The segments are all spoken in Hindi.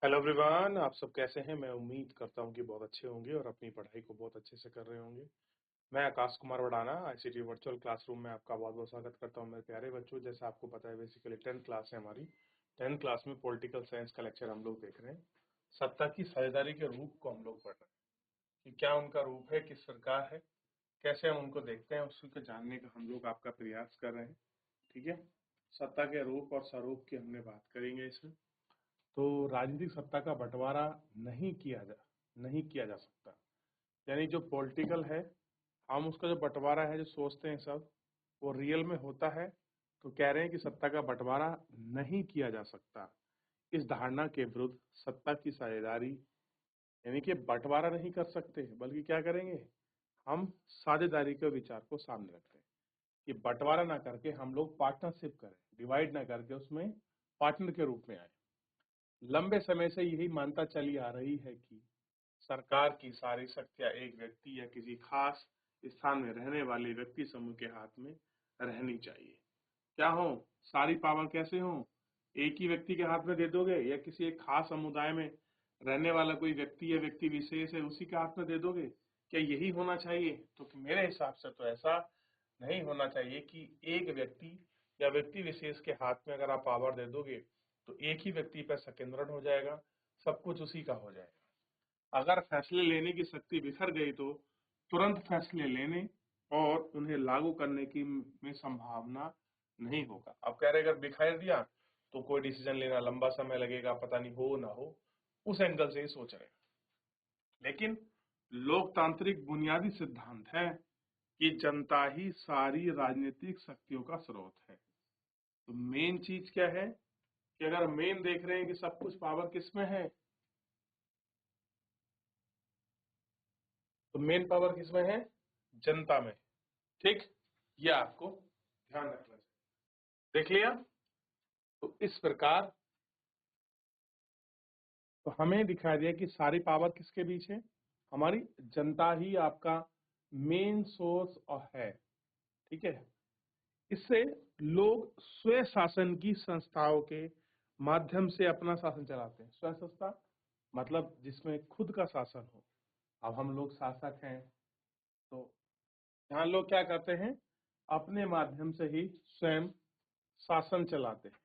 हेलो एवरीवन, आप सब कैसे हैं? मैं उम्मीद करता हूं कि बहुत अच्छे होंगे और अपनी पढ़ाई को बहुत अच्छे से कर रहे होंगे। मैं Akash Kumar वडाना ICT virtual classroom में आपका बहुत बहुत स्वागत करता हूं। मेरे प्यारे बच्चों, जैसा आपको पता है बेसिकली 10th क्लास है हमारी। 10th क्लास में पॉलिटिकल साइंस का लेक्चर हम लोग देख रहे हैं। सत्ता की साझेदारी के रूप को हम लोग पढ़ रहे हैं कि क्या उनका रूप है, किस प्रकार है, कैसे हम उनको देखते हैं, उसी को जानने का हम लोग आपका प्रयास कर रहे हैं। ठीक है, सत्ता के रूप और स्वरूप की हमने बात करेंगे इसमें। तो राजनीतिक सत्ता का बंटवारा नहीं किया जा सकता। यानी जो पॉलिटिकल है, हम उसका जो बंटवारा है, जो सोचते हैं सब, वो रियल में होता है। तो कह रहे हैं कि सत्ता का बंटवारा नहीं किया जा सकता। इस धारणा के विरुद्ध सत्ता की साझेदारी, यानी कि बंटवारा नहीं कर सकते, बल्कि क्या करेंगे, हम साझेदारी के विचार को सामने रखते हैं कि बंटवारा ना करके हम लोग पार्टनरशिप करें, डिवाइड ना करके उसमें पार्टनर के रूप में आए। लंबे समय से यही मानता चली आ रही है कि सरकार की सारी शक्तियां एक व्यक्ति या किसी खास स्थान में रहने वाले व्यक्ति समूह के हाथ में रहनी चाहिए। क्या हो, सारी पावर कैसे हो, एक ही व्यक्ति के हाथ में दे दोगे या किसी एक खास समुदाय में रहने वाला कोई व्यक्ति या व्यक्ति विशेष है उसी के हाथ में दे दोगे? क्या यही होना चाहिए? तो मेरे हिसाब से तो ऐसा नहीं होना चाहिए कि एक व्यक्ति या व्यक्ति विशेष के हाथ में अगर आप पावर दे दोगे तो एक ही व्यक्ति पर संकेंद्रण हो जाएगा, सब कुछ उसी का हो जाएगा। अगर फैसले लेने की शक्ति बिखर गई तो तुरंत फैसले लेने और उन्हें लागू करने की में संभावना नहीं होगा। अब कह रहे अगर बिखेर दिया तो कोई डिसीजन लेना लंबा समय लगेगा, पता नहीं हो ना हो, उस एंगल से ही सोच रहे हैं। लेकिन लोकतांत्रिक बुनियादी सिद्धांत है कि जनता ही सारी राजनीतिक शक्तियों का स्रोत है। तो मेन चीज क्या है कि अगर मेन देख रहे हैं कि सब कुछ पावर किसमें है, तो मेन पावर किसमें है? जनता में। ठीक, ये आपको ध्यान रखना चाहिए। देख लिया? तो इस प्रकार तो हमें दिखाई दिया कि सारी पावर किसके बीच है, हमारी जनता ही आपका मेन सोर्स और है। ठीक है, इससे लोग स्वयं शासन की संस्थाओं के माध्यम से अपना शासन चलाते हैं। स्वयं संस्था मतलब जिसमें खुद का शासन हो। अब हम लोग शासक हैं, तो यहाँ लोग क्या करते हैं, अपने माध्यम से ही स्वयं शासन चलाते हैं।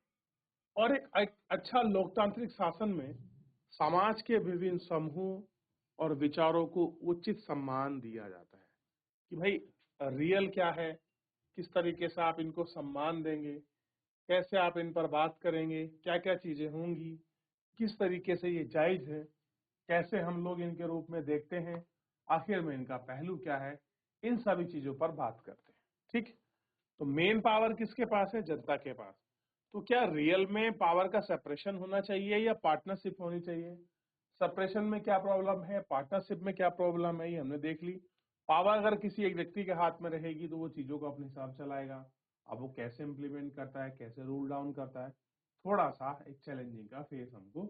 और एक अच्छा लोकतांत्रिक शासन में समाज के विभिन्न समूह और विचारों को उचित सम्मान दिया जाता है कि भाई रियल क्या है, किस तरीके से आप इनको सम्मान देंगे, कैसे आप इन पर बात करेंगे, क्या क्या चीजें होंगी, किस तरीके से ये जायज है, कैसे हम लोग इनके रूप में देखते हैं, आखिर में इनका पहलू क्या है, इन सभी चीजों पर बात करते हैं। ठीक, तो मेन पावर किसके पास है? जनता के पास। तो क्या रियल में पावर का सेपरेशन होना चाहिए या पार्टनरशिप होनी चाहिए? सेपरेशन में क्या प्रॉब्लम है, पार्टनरशिप में क्या प्रॉब्लम है, ये हमने देख ली। पावर अगर किसी एक व्यक्ति के हाथ में रहेगी तो वो चीजों को अपने हिसाब से चलाएगा। अब वो कैसे इम्प्लीमेंट करता है, कैसे रूल डाउन करता है, थोड़ा सा एक चैलेंजिंग का फेस हमको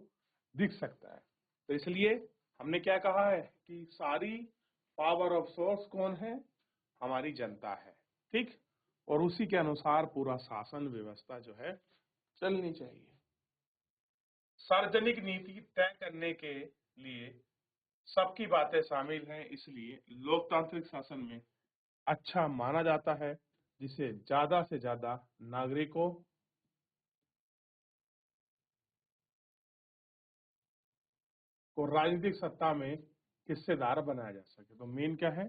दिख सकता है। तो इसलिए हमने क्या कहा है कि सारी पावर ऑफ सोर्स कौन है? हमारी जनता है। ठीक, और उसी के अनुसार पूरा शासन व्यवस्था जो है चलनी चाहिए। सार्वजनिक नीति तय करने के लिए सबकी बातें शामिल हैं, इसलिए लोकतांत्रिक शासन में अच्छा माना जाता है जिसे ज्यादा से ज्यादा नागरिकों को राजनीतिक सत्ता में हिस्सेदार बनाया जा सके। तो मेन क्या है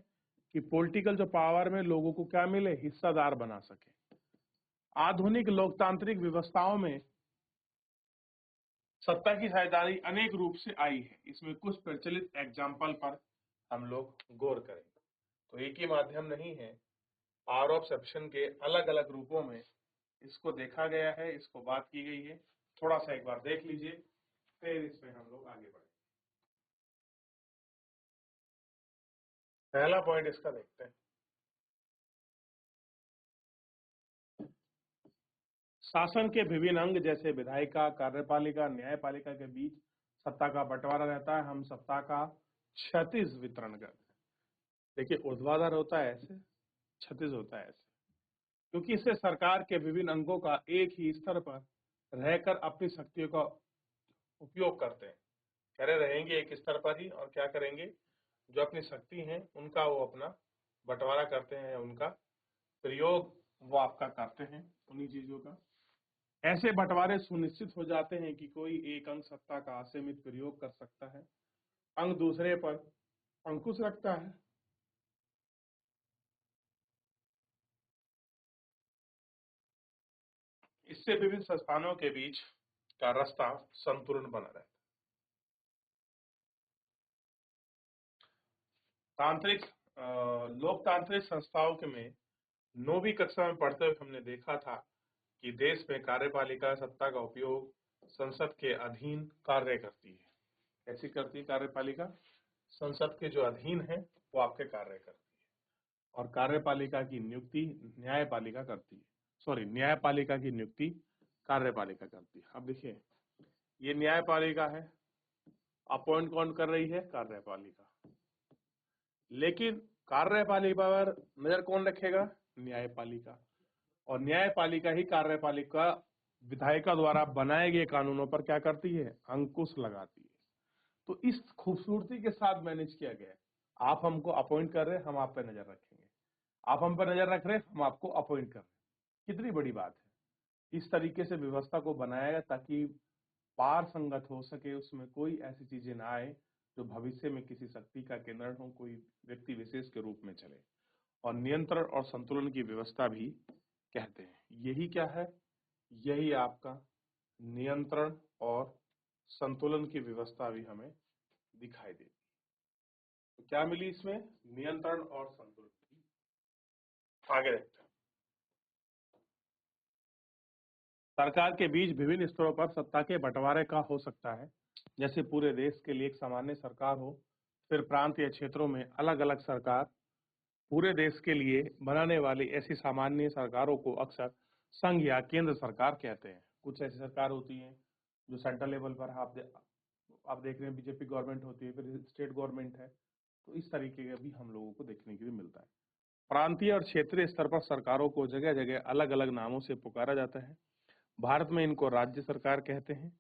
कि पॉलिटिकल जो पावर में लोगों को क्या मिले, हिस्सेदार बना सके। आधुनिक लोकतांत्रिक व्यवस्थाओं में सत्ता की साझेदारी अनेक रूप से आई है। इसमें कुछ प्रचलित एग्जाम्पल पर हम लोग गौर करेंगे। तो एक ही माध्यम नहीं है, पावर ऑफ सेप्शन के अलग अलग रूपों में इसको देखा गया है, इसको बात की गई है। थोड़ा सा एक बार देख लीजिए, फिर इसमें हम लोग आगे बढ़ेंगे। पहला पॉइंट इसका देखते हैं। शासन के विभिन्न अंग जैसे विधायिका, कार्यपालिका, न्यायपालिका के बीच सत्ता का बंटवारा रहता है। हम सत्ता का क्षैतिज वितरण करते हैं। देखिए, ऊर्ध्वाधर होता है ऐसे, क्षैतिज होता है ऐसे, क्योंकि इससे सरकार के विभिन्न अंगों का एक ही स्तर पर रहकर अपनी शक्तियों का उपयोग करते हैं। खड़े रहेंगे एक स्तर पर ही, और क्या करेंगे, जो अपनी शक्ति है उनका वो अपना बंटवारा करते हैं, उनका प्रयोग वो आपका करते हैं उन्हीं चीजों का। ऐसे बंटवारे सुनिश्चित हो जाते हैं कि कोई एक अंग सत्ता का असीमित प्रयोग कर सकता है, अंग दूसरे पर अंकुश रखता है। इससे विभिन्न संस्थानों के बीच का रास्ता संतुलन बना रहता है। तांत्रिक लोकतांत्रिक संस्थाओं के में 9वीं कक्षा में पढ़ते हुए हमने देखा था कि देश में कार्यपालिका सत्ता का उपयोग संसद के अधीन कार्य करती है। कैसी करती है कार्यपालिका? संसद के जो अधीन है वो आपके कार्य करती है, और कार्यपालिका की नियुक्ति न्यायपालिका करती है। सॉरी, न्यायपालिका की नियुक्ति कार्यपालिका करती है। अब देखिए, ये न्यायपालिका है, अपॉइंट कौन कर रही है? कार्यपालिका। लेकिन कार्यपालिका पर नजर कौन रखेगा? न्यायपालिका। और न्यायपालिका ही कार्यपालिका विधायिका द्वारा बनाए गए कानूनों पर क्या करती है? अंकुश लगाती है। तो इस खूबसूरती के साथ मैनेज किया गया है। आप हमको अपॉइंट कर रहे हैं, हम आप पे नजर रखेंगे, आप हम पर नजर रख रहे हैं, हम आपको अपॉइंट कर रहे हैं। कितनी बड़ी बात है। इस तरीके से व्यवस्था को बनाया गया ताकि पार संगत हो सके, उसमें कोई ऐसी चीजें ना आए जो भविष्य में किसी शक्ति का केंद्र हो, कोई व्यक्ति विशेष के रूप में चले। और नियंत्रण और संतुलन की व्यवस्था भी कहते हैं। यही क्या है? यही आपका नियंत्रण और संतुलन की व्यवस्था भी हमें दिखाई देती है। तो क्या मिली इसमें? नियंत्रण और संतुलन की। आगे देखते हैं। सरकार के बीच विभिन्न स्तरों पर सत्ता के बंटवारे का हो सकता है। जैसे पूरे देश के लिए एक सामान्य सरकार हो, फिर प्रांत या क्षेत्रों में अलग अलग सरकार। पूरे देश के लिए बनाने वाली ऐसी सामान्य सरकारों को अक्सर संघ या केंद्र सरकार कहते हैं। कुछ ऐसी सरकार होती है जो सेंट्रल लेवल पर आप देख रहे हैं, बीजेपी गवर्नमेंट होती है, फिर स्टेट गवर्नमेंट है। तो इस तरीके का भी हम लोगों को देखने के लिए मिलता है। प्रांतीय और क्षेत्रीय स्तर पर सरकारों को जगह जगह अलग अलग नामों से पुकारा जाता है। भारत में इनको राज्य सरकार कहते हैं,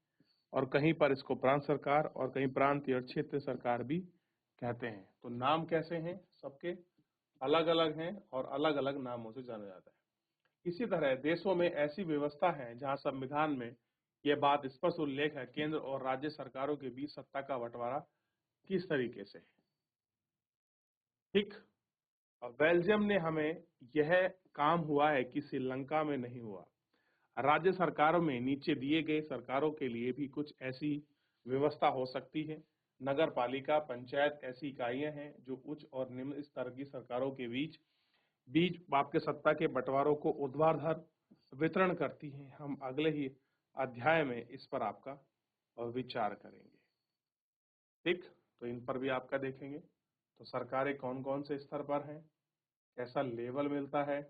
और कहीं पर इसको प्रांत सरकार और कहीं प्रांतीय और क्षेत्रीय सरकार भी कहते हैं। तो नाम कैसे हैं? सबके अलग अलग हैं और अलग अलग नामों से जाना जाता है। इसी तरह देशों में ऐसी व्यवस्था है जहां संविधान में यह बात स्पष्ट उल्लेख है, केंद्र और राज्य सरकारों के बीच सत्ता का बंटवारा किस तरीके से है। ठीक, बेल्जियम ने हमें यह काम हुआ है कि श्रीलंका में नहीं हुआ। राज्य सरकारों में नीचे दिए गए सरकारों के लिए भी कुछ ऐसी व्यवस्था हो सकती है। नगर पालिका, पंचायत ऐसी इकाइयां हैं जो उच्च और निम्न स्तर की सरकारों के बीच बीच आपके सत्ता के बंटवारों को ऊर्ध्वाधर वितरण करती हैं। हम अगले ही अध्याय में इस पर आपका विचार करेंगे। ठीक, तो इन पर भी आपका देखेंगे। तो सरकारें कौन कौन से स्तर पर हैं, कैसा लेवल मिलता है,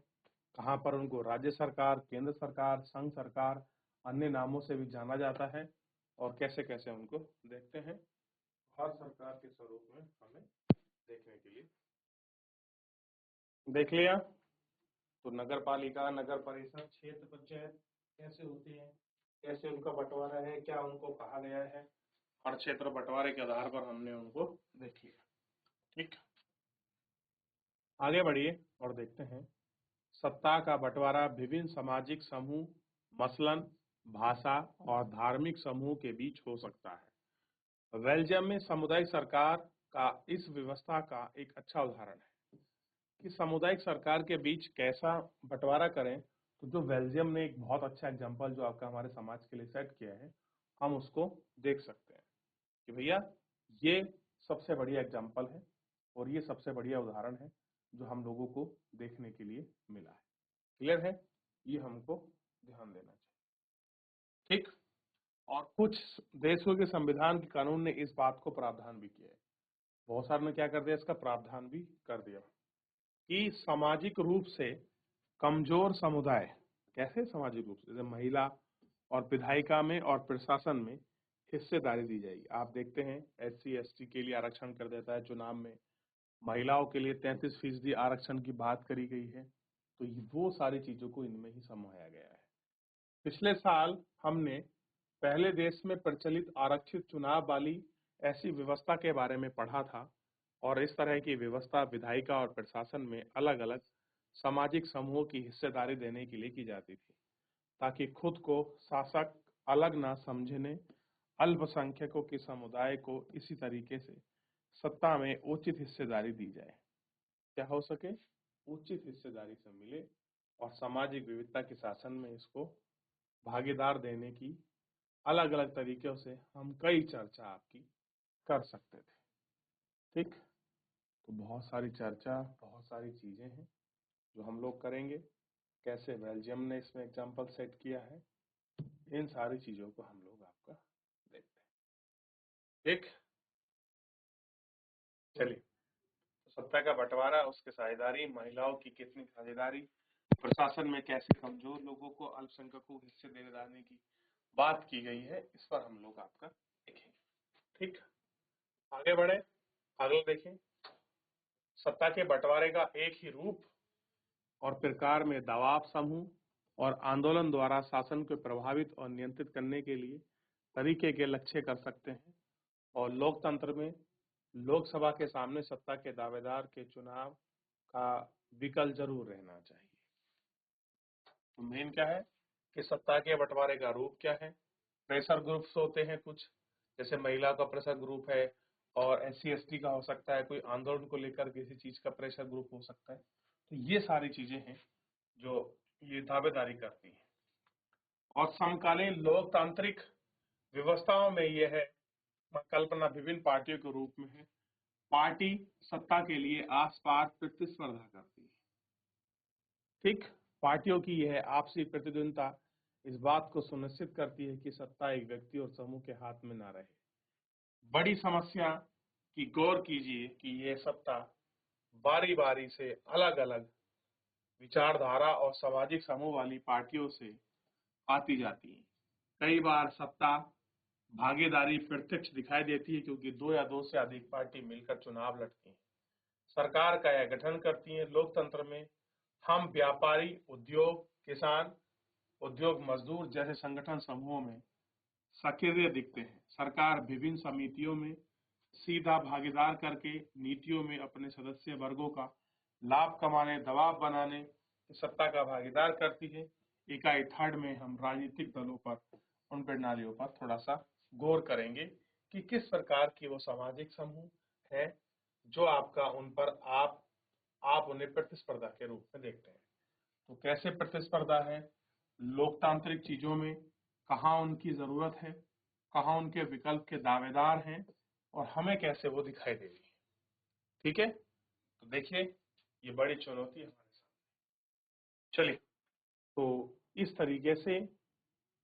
कहाँ पर उनको राज्य सरकार, केंद्र सरकार, संघ सरकार, अन्य नामों से भी जाना जाता है, और कैसे कैसे उनको देखते हैं हर सरकार के स्वरूप में हमें देखने के लिए। देख लिया। तो नगर पालिका, नगर परिषद, क्षेत्र पंचायत कैसे होती है, कैसे उनका बंटवारा है, क्या उनको कहा गया है, हर क्षेत्र बंटवारे के आधार पर हमने उनको देख लिया। ठीक, आगे बढ़िए और देखते हैं सत्ता का बंटवारा विभिन्न सामाजिक समूह, मसलन भाषा और धार्मिक समूह के बीच हो सकता है। बेल्जियम में सामुदायिक सरकार का इस व्यवस्था का एक अच्छा उदाहरण है कि सामुदायिक सरकार के बीच कैसा बंटवारा करें। तो जो बेल्जियम ने एक बहुत अच्छा एग्जांपल जो आपका हमारे समाज के लिए सेट किया है, हम उसको देख सकते हैं कि भैया ये सबसे बढ़िया एग्जांपल है और ये सबसे बढ़िया उदाहरण है जो हम लोगों को देखने के लिए मिला है। क्लियर है? ये हमको ध्यान देना चाहिए। ठीक, और कुछ देशों के संविधान के कानून ने इस बात को प्रावधान भी किया है। बहुत सारे ने क्या कर दिया, इसका प्रावधान भी कर दिया कि सामाजिक रूप से कमजोर समुदाय, कैसे सामाजिक रूप से, जैसे महिला और विधायिका में और प्रशासन में हिस्सेदारी दी जाएगी। आप देखते हैं SC ST के लिए आरक्षण कर देता है चुनाव में, महिलाओं के लिए 33% आरक्षण की बात करी गई है। तो वो सारी चीजों को इनमें ही समाया गया है। पिछले साल हमने पहले देश में प्रचलित आरक्षित चुनाव वाली ऐसी व्यवस्था के बारे में पढ़ा था और इस तरह की व्यवस्था विधायिका और प्रशासन में अलग अलग सामाजिक समूहों की हिस्सेदारी देने के लिए की जाती थी, ताकि खुद को शासक अलग ना समझने अल्पसंख्यकों के समुदाय को इसी तरीके से सत्ता में उचित हिस्सेदारी दी जाए। क्या हो सके? उचित हिस्सेदारी से मिले और सामाजिक विविधता के शासन में इसको भागीदार देने की अलग अलग तरीकों से हम कई चर्चा आपकी कर सकते थे। ठीक, तो बहुत सारी चर्चा, बहुत सारी चीजें हैं जो हम लोग करेंगे। कैसे बेल्जियम ने इसमें एग्जाम्पल सेट किया है, इन सारी चीजों को हम लोग आपका देखते हैं। ठीक, चलिए, तो सत्ता का बंटवारा, उसके साझेदारी, महिलाओं की कितनी साझेदारी, प्रशासन में कैसे कमजोर लोगों को, अल्पसंख्यकों को हिस्से देने जाने की बात की गई है, इस पर हम लोग आपका देखेंगे। ठीक, आगे बढ़े, अगला देखें। सत्ता के बंटवारे का एक ही रूप और प्रकार में दबाव समूह और आंदोलन द्वारा शासन को प्रभावित और नियंत्रित करने के लिए तरीके के लक्ष्य कर सकते हैं। और लोकतंत्र में लोकसभा के सामने सत्ता के दावेदार के चुनाव का विकल्प जरूर रहना चाहिए। तो मेन क्या है कि सत्ता के बंटवारे का रूप क्या है। प्रेशर ग्रुप्स होते हैं कुछ, जैसे महिला का प्रेशर ग्रुप है और SC/ST का हो सकता है, कोई आंदोलन को लेकर किसी चीज का प्रेशर ग्रुप हो सकता है। तो ये सारी चीजें हैं जो ये दावेदारी करती है। और समकालीन लोकतांत्रिक व्यवस्थाओं में यह है कल्पना विभिन्न पार्टियों के रूप में है। पार्टी सत्ता के लिए आस-पास प्रतिस्पर्धा करती है। ठीक, पार्टियों की यह आपसी प्रतिद्वंदिता इस बात को सुनिश्चित करती है कि सत्ता एक व्यक्ति और समूह के हाथ में ना रहे। बड़ी समस्या की गौर कीजिए कि यह सत्ता बारी बारी से अलग अलग विचारधारा और सामाजिक समूह वाली पार्टियों से आती जाती है। कई बार सत्ता भागीदारी प्रत्यक्ष दिखाई देती है क्योंकि दो या दो से अधिक पार्टी मिलकर चुनाव लड़ती हैं, सरकार का यह गठन करती है। लोकतंत्र में हम व्यापारी, उद्योग, किसान, उद्योग मजदूर जैसे संगठन समूहों में सक्रिय दिखते हैं। सरकार विभिन्न समितियों में सीधा भागीदार करके नीतियों में अपने सदस्य वर्गों का लाभ कमाने, दबाव बनाने, सत्ता का भागीदार करती है। इकाई 3 में हम राजनीतिक दलों पर, उन प्रणालियों पर थोड़ा सा गौर करेंगे कि किस प्रकार की वो सामाजिक समूह है जो आपका उन पर आप उन्हें प्रतिस्पर्धा के रूप में देखते हैं। तो कैसे प्रतिस्पर्धा है, लोकतांत्रिक चीजों में कहाँ उनकी जरूरत है, कहाँ उनके विकल्प के दावेदार हैं और हमें कैसे वो दिखाई दे रही है। ठीक है, तो देखिए ये बड़ी चुनौती है हमारे सामने। चलिए, तो इस तरीके से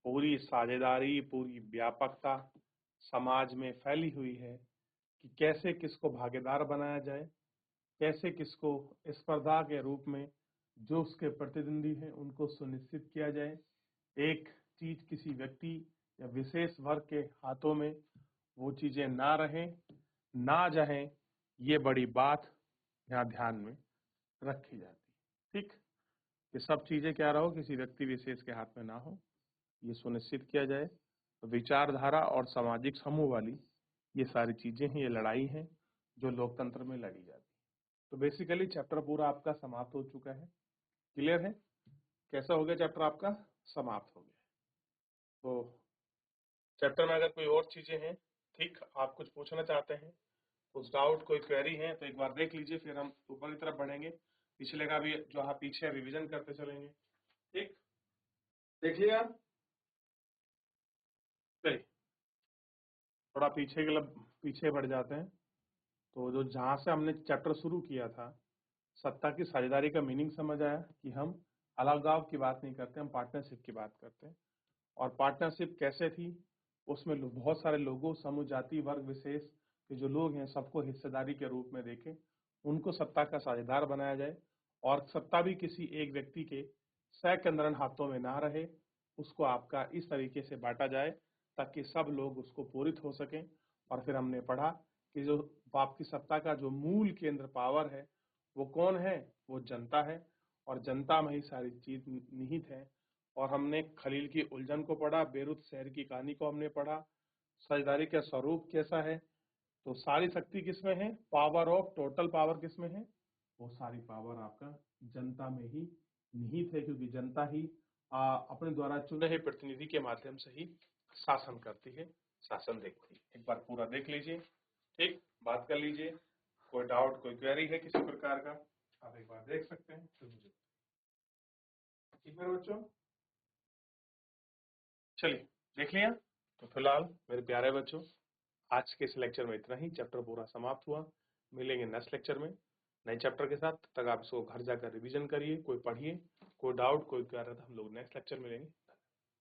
पूरी साझेदारी, पूरी व्यापकता समाज में फैली हुई है कि कैसे किसको भागीदार बनाया जाए, कैसे किसको स्पर्धा के रूप में जो उसके प्रतिद्वंदी हैं उनको सुनिश्चित किया जाए। एक चीज किसी व्यक्ति या विशेष वर्ग के हाथों में वो चीजें ना रहें, ना जाएं, ये बड़ी बात यहाँ ध्यान में रखी जाती है। ठीक, ये सब चीजें क्या रहो, किसी व्यक्ति विशेष के हाथ में ना हो, ये सुनिश्चित किया जाए। तो विचारधारा और सामाजिक समूह वाली ये सारी चीजें हैं, ये लड़ाई है जो लोकतंत्र में लड़ी जाती है। तो बेसिकली चैप्टर पूरा आपका समाप्त हो चुका है। क्लियर है? कैसा हो गया चैप्टर आपका? समाप्त हो गया। तो चैप्टर में अगर कोई और चीजें हैं, ठीक, आप कुछ पूछना चाहते हैं, कुछ डाउट, कोई क्वेरी है तो एक बार देख लीजिए, फिर हम ऊपर की तरफ बढ़ेंगे। पिछले का भी जो आप पीछे रिवीजन करते चलेंगे। ठीक, देखिएगा। चलिए, थोड़ा पीछे बढ़ जाते हैं। तो जो जहाँ से हमने चैप्टर शुरू किया था, सत्ता की साझेदारी का मीनिंग समझ आया कि हम अलगाव की बात नहीं करते, हम पार्टनरशिप की बात करते हैं। और पार्टनरशिप कैसे थी, उसमें बहुत सारे लोगों, समूह, जाति, वर्ग विशेष के जो लोग हैं सबको हिस्सेदारी के रूप में देखें, उनको सत्ता का साझेदार बनाया जाए और सत्ता भी किसी एक व्यक्ति के सकेंद्रन हाथों में ना रहे, उसको आपका इस तरीके से बांटा जाए ताकि सब लोग उसको पूरित हो सकें। और फिर हमने पढ़ा कि जो आपकी सत्ता का जो मूल केंद्र पावर है वो कौन है, वो जनता है और जनता में ही सारी चीज निहित है। और हमने खलील की उलझन को पढ़ा, बेरूत शहर की कहानी को हमने पढ़ा, साझेदारी का स्वरूप कैसा है, तो सारी शक्ति किसमें है? पावर ऑफ टोटल पावर किसमें है? वो सारी पावर आपका जनता में ही निहित है, क्योंकि जनता ही अपने द्वारा चुने हुए प्रतिनिधि के माध्यम से ही शासन करती है, शासन देखती है। एक बार पूरा देख लीजिए, ठीक, बात कर लीजिए। कोई डाउट, कोई क्वेरी है किसी प्रकार का, आप एक बार देख सकते हैं, फिर मुझे। ठीक है बच्चों, चलिए देख लिया। तो फिलहाल मेरे प्यारे बच्चों, आज के इस लेक्चर में इतना ही। चैप्टर पूरा समाप्त हुआ। मिलेंगे नेक्स्ट लेक्चर में नए चैप्टर के साथ। तब तक आप इसको घर जाकर रिवीजन करिए, कोई पढ़िए, कोई डाउट, कोई क्वेरी, हम लोग नेक्स्ट लेक्चर में मिलेंगे।